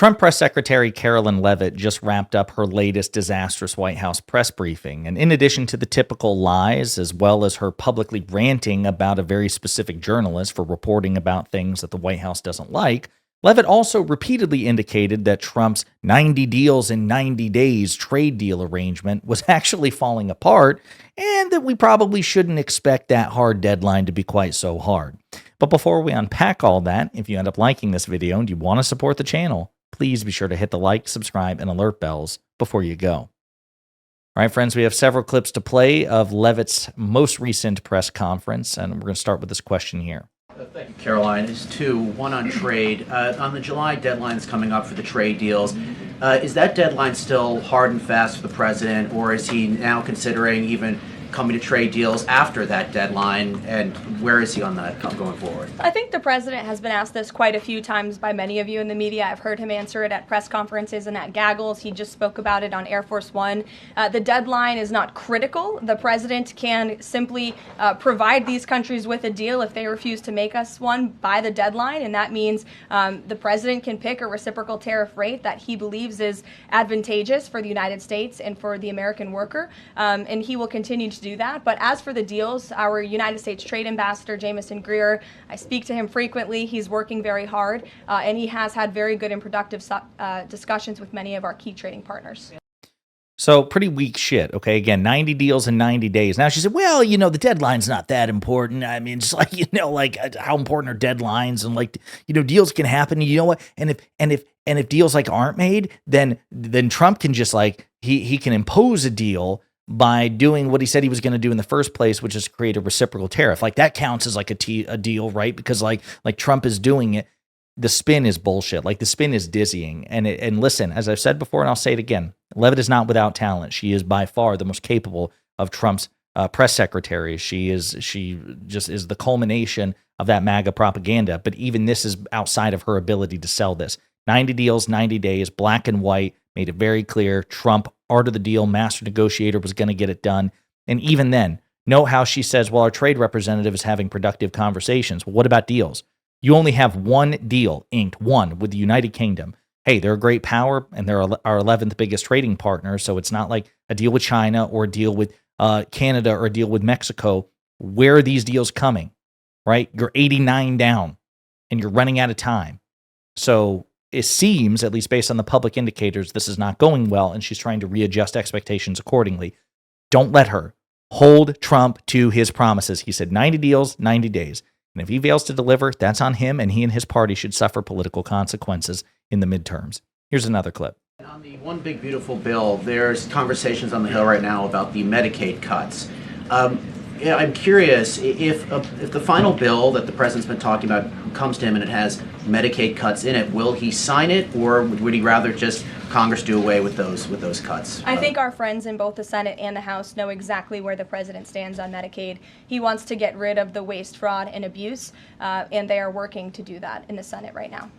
Trump Press Secretary Karoline Leavitt just wrapped up her latest disastrous White House press briefing. And in addition to the typical lies, as well as her publicly ranting about a very specific journalist for reporting about things that the White House doesn't like, Leavitt also repeatedly indicated that Trump's 90 deals in 90 days trade deal arrangement was actually falling apart, and that we probably shouldn't expect that hard deadline to be quite so hard. But before we unpack all that, if you end up liking this video and you want to support the channel, please be sure to hit the like, subscribe, and alert bells before you go. All right, friends, we have several clips to play of Leavitt's most recent press conference, and we're going to start with this question here. Thank you, Karoline. There's two, one on trade. On the July deadline that's coming up for the trade deals, is that deadline still hard and fast for the president, or is he now considering even coming to trade deals after that deadline, and where is he on that going forward? I think the president has been asked this quite a few times by many of you in the media. I've heard him answer it at press conferences and at gaggles. He just spoke about it on Air Force One. The deadline is not critical. The president can simply provide these countries with a deal if they refuse to make us one by the deadline, and that means the president can pick a reciprocal tariff rate that he believes is advantageous for the United States and for the American worker, and he will continue to do that. But as for the deals, our United States Trade Ambassador, Jamison Greer, I speak to him frequently. He's working very hard, and he has had very good and productive discussions with many of our key trading partners. So pretty weak shit, okay? Again, 90 deals in 90 days. Now she said, well, you know, the deadline's not that important. I mean, just like, you know, like how important are deadlines, and like, you know, deals can happen. You know what? And if deals like aren't made, then Trump can just like, he can impose a deal by doing what he said he was going to do in the first place, which is create a reciprocal tariff. Like that counts as like a deal, right? Because like Trump is doing it. The spin is bullshit. Like the spin is dizzying. And listen, as I've said before, and I'll say it again, Leavitt is not without talent. She is by far the most capable of Trump's press secretaries. She just is the culmination of that MAGA propaganda. But even this is outside of her ability to sell this. 90 deals, 90 days, black and white, made it very clear. Trump, art of the deal, master negotiator, was going to get it done. And even then, note how she says, well, our trade representative is having productive conversations. Well, what about deals? You only have one deal inked, one, with the United Kingdom. Hey, they're a great power, and they're our 11th biggest trading partner, so it's not like a deal with China or a deal with Canada or a deal with Mexico. Where are these deals coming, right? You're 89 down, and you're running out of time. So it seems, at least based on the public indicators, this is not going well, and she's trying to readjust expectations accordingly. Don't let her. Hold Trump to his promises. He said 90 deals, 90 days. And if he fails to deliver, that's on him, and he and his party should suffer political consequences in the midterms. Here's another clip. On the One Big Beautiful Bill, there's conversations on the Hill right now about the Medicaid cuts. Yeah, I'm curious if the final bill that the president's been talking about comes to him and it has Medicaid cuts in it, will he sign it, or would he rather just Congress do away with those cuts? I think our friends in both the Senate and the House know exactly where the president stands on Medicaid. He wants to get rid of the waste, fraud, and abuse, and they are working to do that in the Senate right now.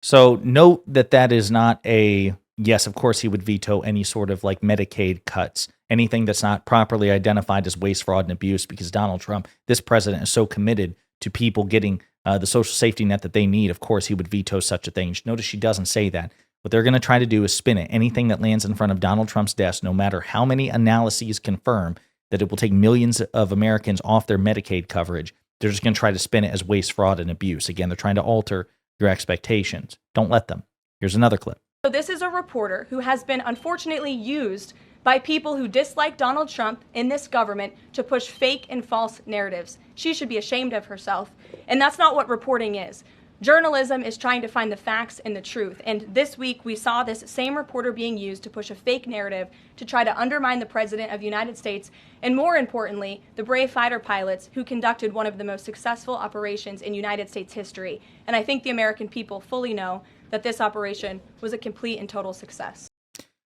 So note that that is not a, yes, of course he would veto any sort of like Medicaid cuts, anything that's not properly identified as waste, fraud, and abuse, because Donald Trump, this president, is so committed to people getting the social safety net that they need. Of course, he would veto such a thing. Notice she doesn't say that. What they're going to try to do is spin it. Anything that lands in front of Donald Trump's desk, no matter how many analyses confirm that it will take millions of Americans off their Medicaid coverage, they're just going to try to spin it as waste, fraud, and abuse. Again, they're trying to alter your expectations. Don't let them. Here's another clip. So this is a reporter who has been unfortunately used by people who dislike Donald Trump in this government to push fake and false narratives. She should be ashamed of herself. And that's not what reporting is. Journalism is trying to find the facts and the truth. And this week we saw this same reporter being used to push a fake narrative to try to undermine the President of the United States, and more importantly, the brave fighter pilots who conducted one of the most successful operations in United States history. And I think the American people fully know that this operation was a complete and total success.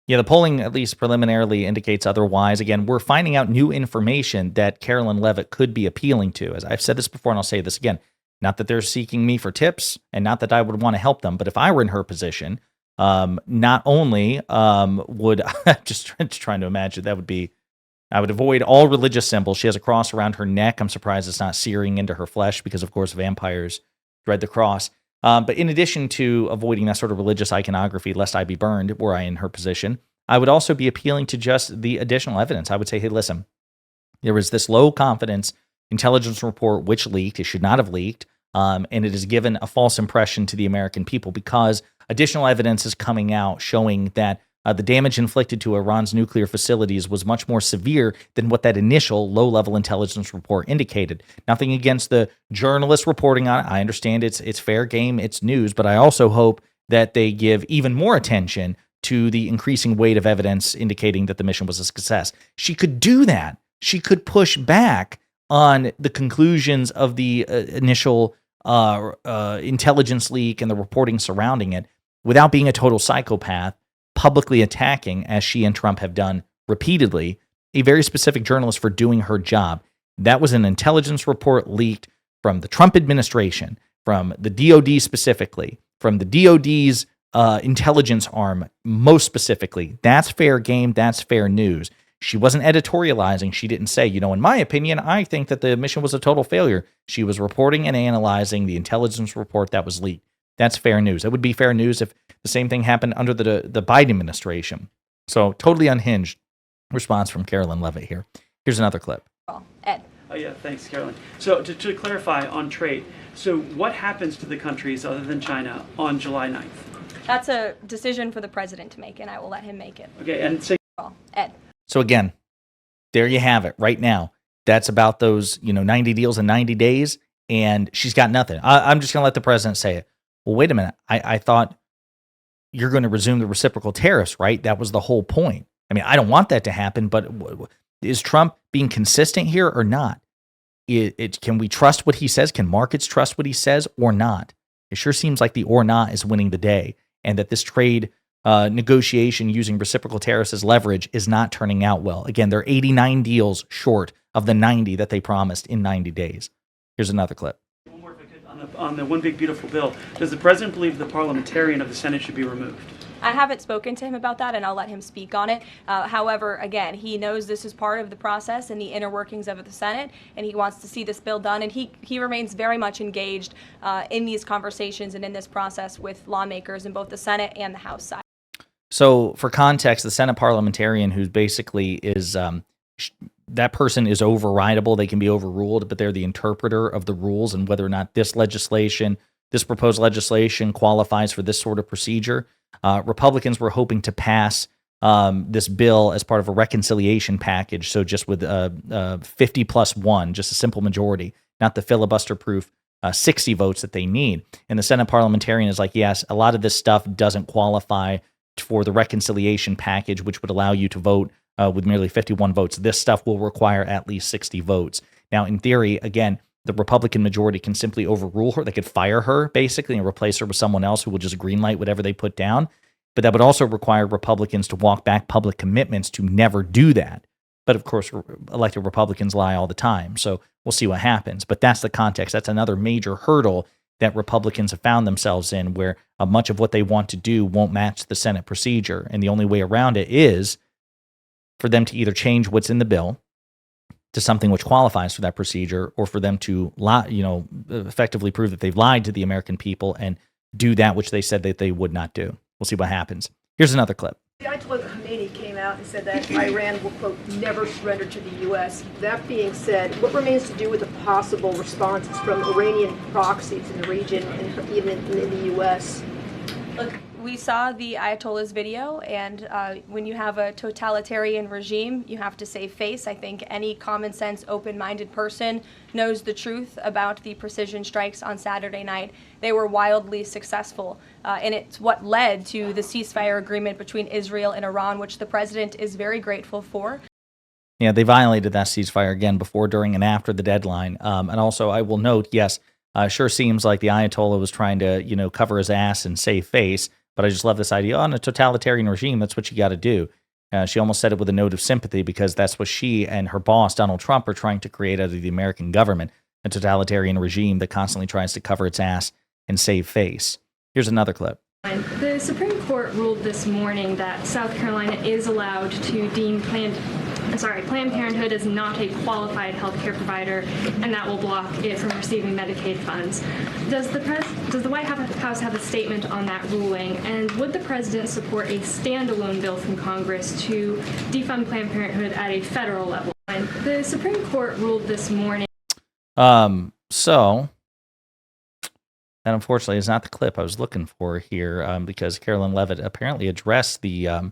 Yeah, the polling, at least preliminarily, indicates otherwise. Again, we're finding out new information that Karoline Leavitt could be appealing to. As I've said this before, and I'll say this again, not that they're seeking me for tips, and not that I would want to help them, but if I were in her position, not only would just trying to imagine, that would be, I would avoid all religious symbols. She has a cross around her neck. I'm surprised it's not searing into her flesh because, of course, vampires dread the cross. But in addition to avoiding that sort of religious iconography, lest I be burned, were I in her position, I would also be appealing to just the additional evidence. I would say, hey, listen, there was this low confidence intelligence report which leaked. It should not have leaked. And it has given a false impression to the American people because additional evidence is coming out showing that the damage inflicted to Iran's nuclear facilities was much more severe than what that initial low-level intelligence report indicated. Nothing against the journalists reporting on it. I understand it's fair game, it's news, but I also hope that they give even more attention to the increasing weight of evidence indicating that the mission was a success. She could do that. She could push back on the conclusions of the initial intelligence leak and the reporting surrounding it without being a total psychopath, publicly attacking, as she and Trump have done repeatedly, a very specific journalist for doing her job. That was an intelligence report leaked from the Trump administration, from the DOD specifically, from the DOD's intelligence arm most specifically. That's fair game. That's fair news. She wasn't editorializing. She didn't say, in my opinion, I think that the mission was a total failure. She was reporting and analyzing the intelligence report that was leaked. That's fair news. It would be fair news if the same thing happened under the Biden administration. So totally unhinged response from Karoline Leavitt here. Here's another clip. Ed. Oh, yeah, thanks, Caroline. So to clarify on trade, so what happens to the countries other than China on July 9th? That's a decision for the president to make, and I will let him make it. Okay, and say... Ed. So again, there you have it right now. That's about those, 90 deals in 90 days, and she's got nothing. I'm just going to let the president say it. Well, wait a minute. I thought you're going to resume the reciprocal tariffs, right? That was the whole point. I mean, I don't want that to happen, but is Trump being consistent here or not? Can we trust what he says? Can markets trust what he says or not? It sure seems like the or not is winning the day, and that this trade negotiation using reciprocal tariffs as leverage is not turning out well. Again, they're 89 deals short of the 90 that they promised in 90 days. Here's another clip. One more, if I could, on the one big beautiful bill. Does the president believe the parliamentarian of the Senate should be removed? I haven't spoken to him about that, and I'll let him speak on it. However, again, he knows this is part of the process and the inner workings of the Senate, and he wants to see this bill done, and he remains very much engaged in these conversations and in this process with lawmakers in both the Senate and the House side. So for context, the Senate parliamentarian who basically is, that person is overridable. They can be overruled, but they're the interpreter of the rules and whether or not this proposed legislation qualifies for this sort of procedure. Republicans were hoping to pass this bill as part of a reconciliation package, so just with 50 plus 1, just a simple majority, not the filibuster-proof 60 votes that they need. And the Senate parliamentarian is like, yes, a lot of this stuff doesn't qualify for the reconciliation package, which would allow you to vote with merely 51 votes. This stuff will require at least 60 votes. Now, in theory, again, the Republican majority can simply overrule her. They could fire her, basically, and replace her with someone else who will just greenlight whatever they put down. But that would also require Republicans to walk back public commitments to never do that. But of course, elected Republicans lie all the time. So we'll see what happens. But that's the context. That's another major hurdle that Republicans have found themselves in, where much of what they want to do won't match the Senate procedure. And the only way around it is for them to either change what's in the bill to something which qualifies for that procedure, or for them to effectively prove that they've lied to the American people and do that which they said that they would not do. We'll see what happens. Here's another clip. The Ayatollah Khamenei came out and said that Iran will, quote, never surrender to the U.S. That being said, what remains to do with the possible responses from Iranian proxies in the region and even in the U.S.? Look, we saw the Ayatollah's video, and when you have a totalitarian regime, you have to save face. I think any common sense, open-minded person knows the truth about the precision strikes on Saturday night. They were wildly successful, and it's what led to the ceasefire agreement between Israel and Iran, which the president is very grateful for. Yeah, they violated that ceasefire again before, during, and after the deadline. And also, I will note, yes, sure seems like the Ayatollah was trying to, cover his ass and save face. But I just love this idea. In a totalitarian regime, that's what you got to do. She almost said it with a note of sympathy, because that's what she and her boss, Donald Trump, are trying to create out of the American government, a totalitarian regime that constantly tries to cover its ass and save face. Here's another clip. The Supreme Court ruled this morning that South Carolina is allowed to deem planned Planned Parenthood is not a qualified healthcare provider, and that will block it from receiving Medicaid funds. Does the White House have a statement on that ruling, and would the president support a standalone bill from Congress to defund Planned Parenthood at a federal level? And the Supreme Court ruled this morning. So that unfortunately is not the clip I was looking for here, because Karoline Leavitt apparently addressed the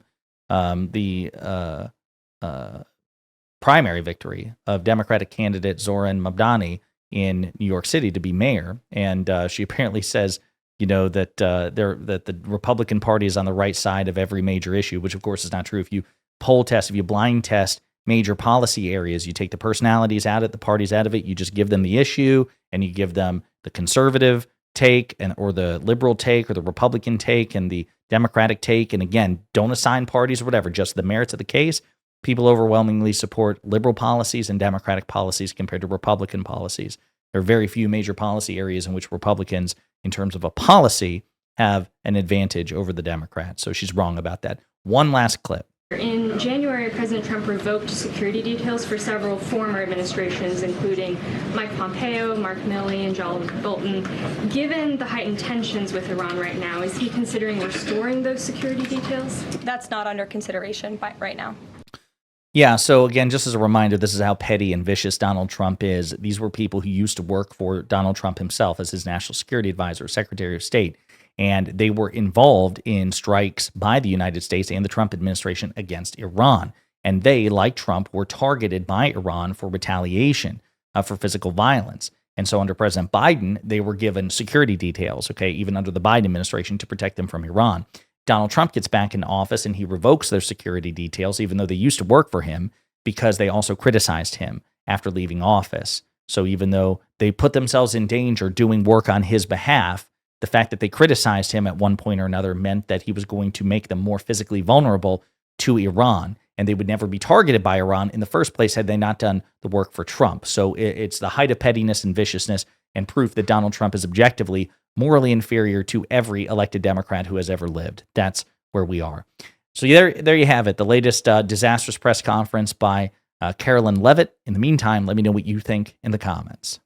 primary victory of Democratic candidate Zoran Mamdani in New York City to be mayor, and she apparently says, that that the Republican Party is on the right side of every major issue, which of course is not true. If you poll test, if you blind test major policy areas, you take the personalities out of it, the parties out of it, you just give them the issue, and you give them the conservative take or the liberal take or the Republican take and the Democratic take, and again, don't assign parties or whatever, just the merits of the case. People overwhelmingly support liberal policies and Democratic policies compared to Republican policies. There are very few major policy areas in which Republicans, in terms of a policy, have an advantage over the Democrats. So she's wrong about that. One last clip. In January, President Trump revoked security details for several former administrations, including Mike Pompeo, Mark Milley, and John Bolton. Given the heightened tensions with Iran right now, is he considering restoring those security details? That's not under consideration right now. Yeah, so again, just as a reminder, this is how petty and vicious Donald Trump is. These were people who used to work for Donald Trump himself as his national security advisor, Secretary of State. And they were involved in strikes by the United States and the Trump administration against Iran. And they, like Trump, were targeted by Iran for retaliation, for physical violence. And so under President Biden, they were given security details, even under the Biden administration, to protect them from Iran. Donald Trump gets back into office and he revokes their security details, even though they used to work for him, because they also criticized him after leaving office. So even though they put themselves in danger doing work on his behalf, the fact that they criticized him at one point or another meant that he was going to make them more physically vulnerable to Iran, and they would never be targeted by Iran in the first place had they not done the work for Trump. So it's the height of pettiness and viciousness and proof that Donald Trump is objectively morally inferior to every elected Democrat who has ever lived. That's where we are. So there you have it, the latest disastrous press conference by Karoline Leavitt. In the meantime, let me know what you think in the comments.